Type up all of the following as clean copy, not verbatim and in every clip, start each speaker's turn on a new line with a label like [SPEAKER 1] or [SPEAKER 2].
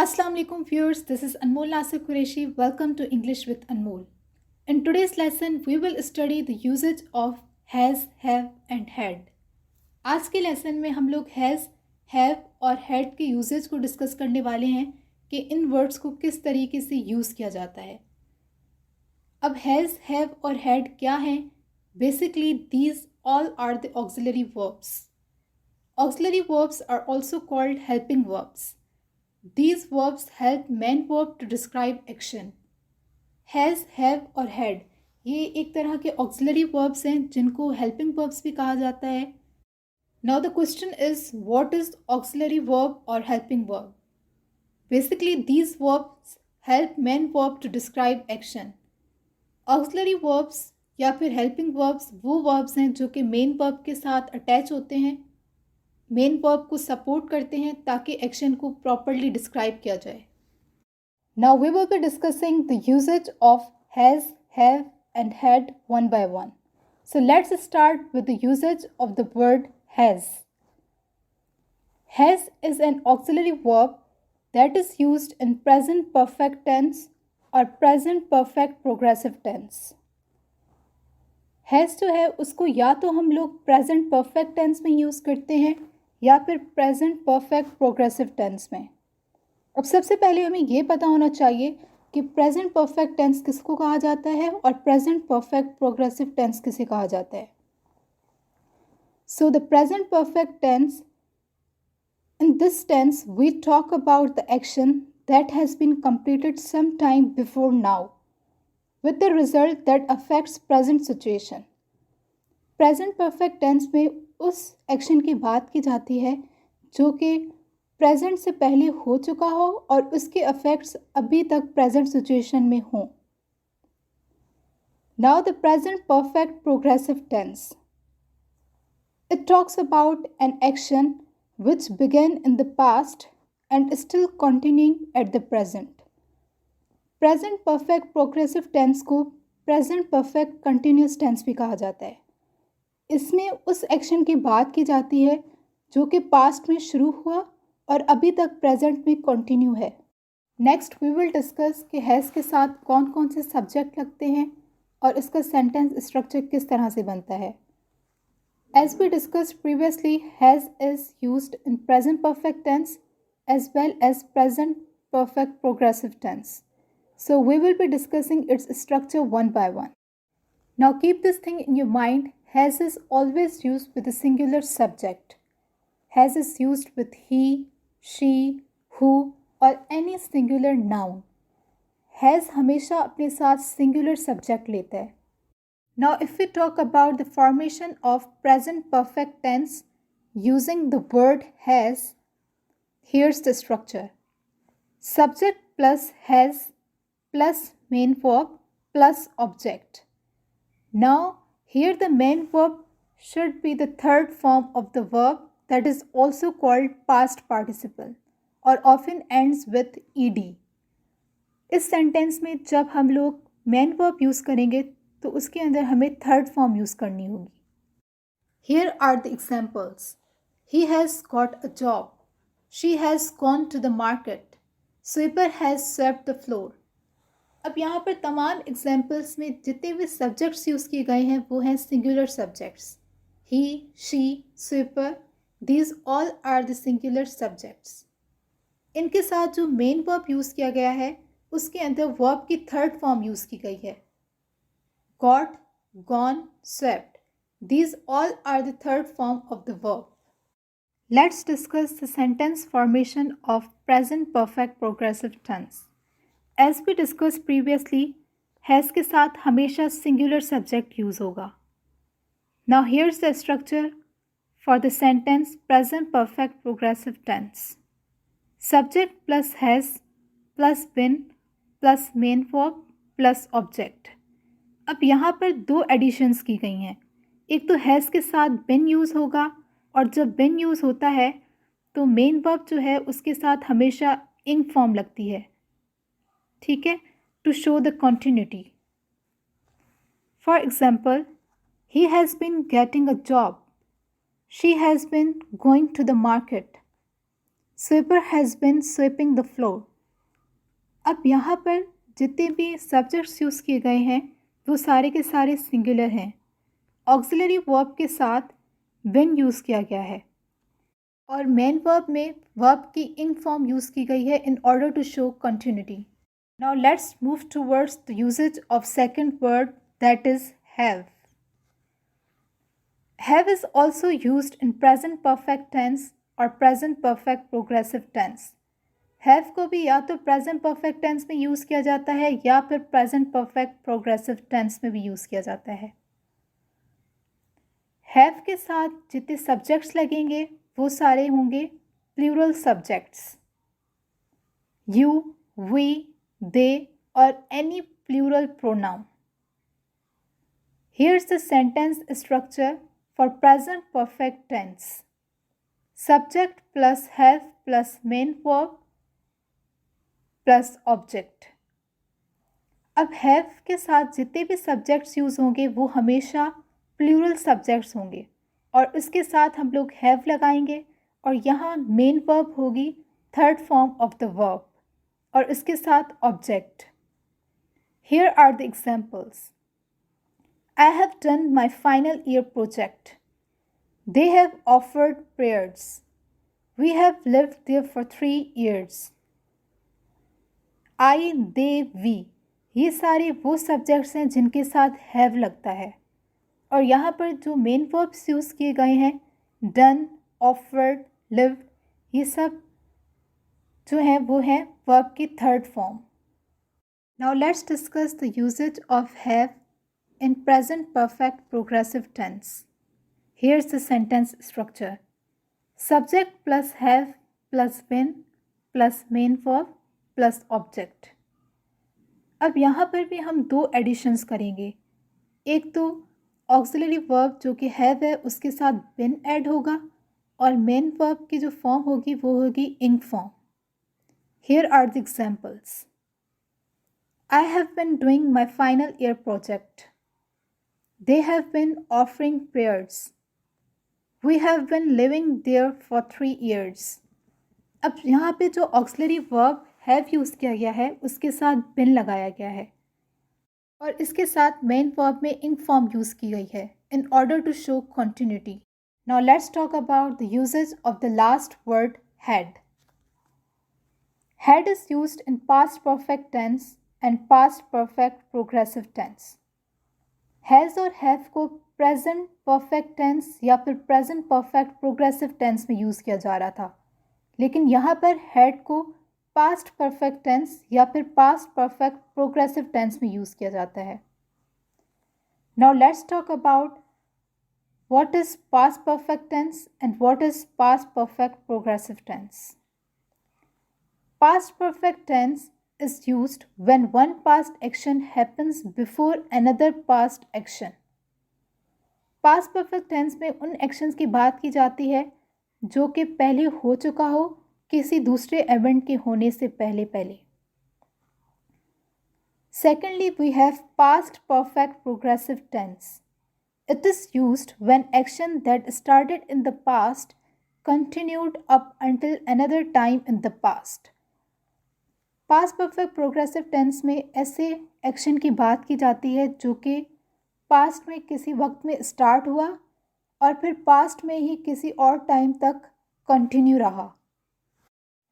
[SPEAKER 1] Assalamu alaikum viewers, this is Anmol Nasir Qureshi. Welcome to English with Anmol. In today's lesson, we will study the usage of has, have and had. आज के lesson में हम लोग has, have और had के usage को discuss करने वाले हैं कि इन वर्ड्स को किस तरीके से यूज़ किया जाता है। अब हैज़, हैव और हैड क्या हैं? Basically these all are the auxiliary verbs. Auxiliary verbs are also called helping verbs. These verbs help main verb to describe action. Has, have और had ये एक तरह के auxiliary verbs हैं जिनको helping verbs भी कहा जाता है. Now the question is, what is auxiliary verb or helping verb? Basically these verbs help main verb to describe action. Auxiliary verbs या फिर helping verbs वो verbs हैं जो कि main verb के साथ attach होते हैं, मेन वर्ब को सपोर्ट करते हैं ताकि एक्शन को प्रॉपरली डिस्क्राइब किया जाए. Now we will be discussing the usages of has, have and had one by one. So let's start with the usages of the word has. Has is an auxiliary verb that is used in present perfect tense और present perfect progressive tense. Has जो है उसको या तो हम लोग present perfect tense में use करते हैं या फिर प्रेजेंट परफेक्ट प्रोग्रेसिव टेंस में. अब सबसे पहले हमें ये पता होना चाहिए कि प्रेजेंट परफेक्ट टेंस किसको कहा जाता है और प्रेजेंट परफेक्ट प्रोग्रेसिव टेंस किसे कहा जाता है. So the present perfect tense, in this tense we talk about the action that has been completed some time before now with the result that affects present situation. Present perfect tense में उस action की बात की जाती है जो कि present से पहले हो चुका हो और उसके अफेक्ट्स अभी तक प्रेजेंट सिचुएशन में हों. Now the present perfect progressive tense, it talks about an action which began in the past and still continuing at the present. Present perfect progressive tense को प्रेजेंट परफेक्ट कंटिन्यूस टेंस भी कहा जाता है. इसमें उस action की बात की जाती है जो कि पास्ट में शुरू हुआ और अभी तक प्रेजेंट में कंटिन्यू है. नेक्स्ट वी विल डिस्कस कि हैज़ के साथ कौन कौन से सब्जेक्ट लगते हैं और इसका सेंटेंस स्ट्रक्चर किस तरह से बनता है. As we discussed previously, has is used in present perfect tense as well as present perfect progressive tense. So we will be discussing its structure one by one. Now keep this thing in your mind. Has is always used with a singular subject. Has is used with he, she, who or any singular noun. Has हमेशा अपने साथ singular subject लेता है. Now if we talk about the formation of present perfect tense using the word has, here's the structure. Subject plus has plus main verb plus object. Now here the main verb should be the third form of the verb that is also called past participle or often ends with ed. इस sentence में जब हम लोग main verb use करेंगे तो उसके अंदर हमें थर्ड फॉर्म यूज़ करनी होगी. Here are the examples. He has got a job. She has gone to the market. Sweeper has swept the floor. अब यहाँ पर तमाम एग्जाम्पल्स में जितने भी सब्जेक्ट्स यूज़ किए गए हैं वो हैं singular subjects. He, she, sweeper, these all are the singular subjects. इनके साथ जो मेन वर्ब यूज़ किया गया है उसके अंदर वर्ब की थर्ड फॉर्म यूज़ की गई है. Got, gone, swept, these all are the third form of the verb. Let's discuss the sentence formation of present perfect progressive tense. As we discuss previously, has के साथ हमेशा singular subject use होगा. Now here's the structure for the sentence present perfect progressive tense. Subject plus has plus been plus main verb plus object. अब यहाँ पर दो editions की गई हैं. एक तो हैज़ के साथ बिन यूज़ होगा और जब बिन यूज़ होता है तो मेन वर्ब जो है उसके साथ हमेशा इंग फॉर्म लगती है. ठीक है, to show the continuity. For example, he has been getting a job. She has been going to the market. Sweeper has been sweeping the floor. अब यहाँ पर जितने भी सब्जेक्ट्स यूज़ किए गए हैं वो सारे के सारे सिंगुलर हैं। ऑक्सिलरी वर्ब के साथ बिन यूज़ किया गया है और मेन वर्ब में वर्ब की इंग फॉर्म यूज़ की गई है in order to show continuity. Now let's move towards the usages of second word that is have. Have is also used in present perfect tense और present perfect progressive tense. Have को भी या तो present perfect tense में use किया जाता है या फिर प्रेजेंट परफेक्ट प्रोग्रेसिव टेंस में भी यूज़ किया जाता है। हैव के साथ जितने सब्जेक्ट्स लगेंगे वो सारे होंगे plural subjects. You, we, they और any plural pronoun. Here's the sentence structure for present perfect tense. Subject plus have plus main verb plus object. अब have के साथ जितने भी सब्जेक्ट्स यूज़ होंगे वो हमेशा प्लूरल सब्जेक्ट्स होंगे और इसके साथ हम लोग have लगाएंगे और यहाँ मेन वर्ब होगी third form of the verb और इसके साथ object. Here are the examples. I have done my final year project. They have offered prayers. We have lived there for 3 years. I, they, we ये सारे वो subjects हैं जिनके साथ have लगता है और यहाँ पर जो मेन वर्ब्स यूज़ किए गए हैं done, offered, lived ये सब जो है वो है वर्ब की third form. Now let's discuss the usage of have in present perfect progressive tense. Here's the sentence structure. Subject plus have plus been plus main verb plus object. अब यहाँ पर भी हम दो एडिशंस करेंगे। एक तो ऑक्सिलरी वर्ब जो कि have है उसके साथ been ऐड होगा और मेन वर्ब की जो फॉर्म होगी वो होगी ing form. Here are the examples. I have been doing my final year project. They have been offering prayers. We have been living there for 3 years. अब यहाँ पे जो ऑक्सिलरी वर्ब हैव यूज़ किया गया है उसके साथ बिन लगाया गया है और इसके साथ मेन वर्ब में इन फॉर्म यूज़ की गई है in order to show continuity. Now let's talk about the usages of the last word had. Had is used in past perfect tense and past perfect progressive tense. Has और have को present perfect tense या फिर present perfect progressive tense में use किया जा रहा था लेकिन यहाँ पर हैड को पास्ट परफेक्ट टेंस या फिर पास्ट परफेक्ट प्रोग्रेसिव टेंस में यूज़ किया जाता है। Now let's talk about what is past perfect tense and what is past perfect progressive tense. Past perfect tense is used when one past action happens before another past action. Past perfect tense में उन actions की बात की जाती है जो कि पहले हो चुका हो किसी दूसरे event के होने से पहले पहले। Secondly, we have past perfect progressive tense. It is used when action that started in the past continued up until another time in the past. Past perfect progressive tense में ऐसे एक्शन की बात की जाती है जो कि पास्ट में किसी वक्त में स्टार्ट हुआ और फिर पास्ट में ही किसी और टाइम तक कंटिन्यू रहा।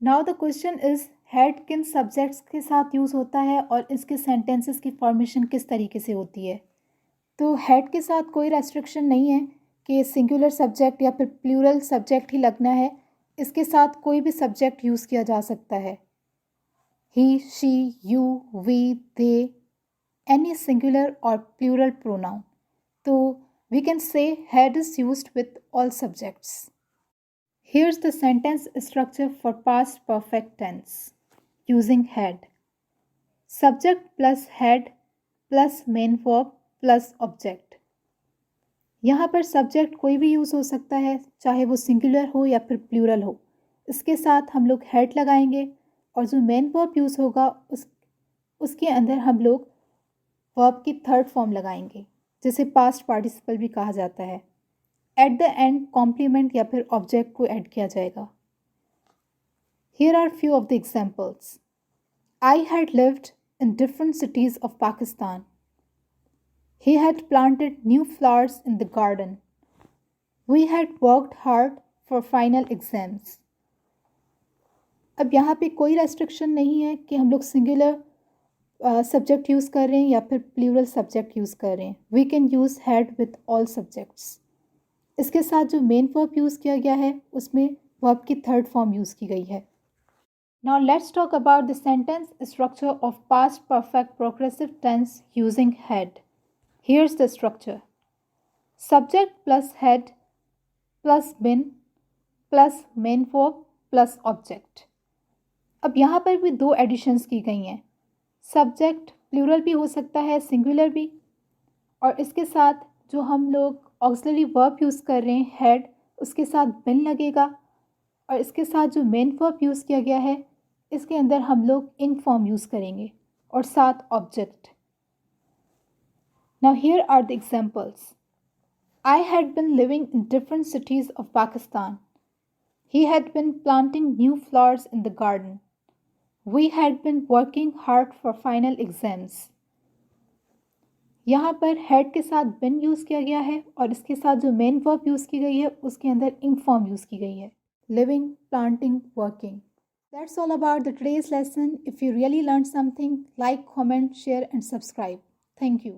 [SPEAKER 1] Now the question is had किन सब्जेक्ट्स के साथ यूज़ होता है और इसके सेंटेंसेस की फॉर्मेशन किस तरीके से होती है। तो हैड के साथ कोई रेस्ट्रिक्शन नहीं है कि सिंगुलर सब्जेक्ट या फिर प्लूरल सब्जेक्ट ही लगना है, इसके साथ कोई भी सब्जेक्ट यूज़ किया जा सकता है। he, she, you, we, they, any singular or plural pronoun. So we can say had is used with all subjects. Here's the sentence structure for past perfect tense using had. Subject plus had plus main verb plus object. यहाँ पर subject कोई भी use हो सकता है चाहे वो singular हो या फिर प्लूरल हो। इसके साथ हम लोग हैड लगाएंगे और जो मेन वर्ब यूज़ होगा उसके अंदर हम लोग वर्ब की थर्ड फॉर्म लगाएंगे जिसे पास्ट पार्टिसिपल भी कहा जाता है। एट द एंड कॉम्प्लीमेंट या फिर ऑब्जेक्ट को ऐड किया जाएगा। Here are few of the examples. I had lived in different cities of Pakistan. He had planted new flowers in the garden. We had worked hard for final exams. अब यहाँ पे कोई restriction नहीं है कि हम लोग सिंगुलर सब्जेक्ट यूज़ कर रहे हैं या फिर प्लूरल सब्जेक्ट यूज़ कर रहे हैं. We can use had with all subjects. इसके साथ जो मेन वर्ब यूज़ किया गया है उसमें वर्ब की थर्ड फॉर्म यूज़ की गई है. Now let's talk about the sentence structure of past perfect progressive tense using had. Here's the structure. Subject plus had plus been plus main verb plus object. अब यहाँ पर भी दो editions की गई हैं. सब्जेक्ट प्लूरल भी हो सकता है, सिंगुलर भी, और इसके साथ जो हम लोग ऑक्सिलरी वर्ब यूज़ कर रहे हैं हैड, उसके साथ बिन लगेगा, और इसके साथ जो मेन वर्ब यूज़ किया गया है इसके अंदर हम लोग इन फॉर्म यूज़ करेंगे और साथ object. Now here are the examples. I had been living in different cities of Pakistan. He had been planting new flowers in the garden. We had been working hard for final exams. यहाँ पर had के साथ बिन use किया गया है और इसके साथ जो मेन वर्ब यूज़ की गई है उसके अंदर इन फॉर्म यूज़ की गई है. Living, planting, working. That's all about the today's lesson. If you really learned something, like, comment, share and subscribe. Thank you.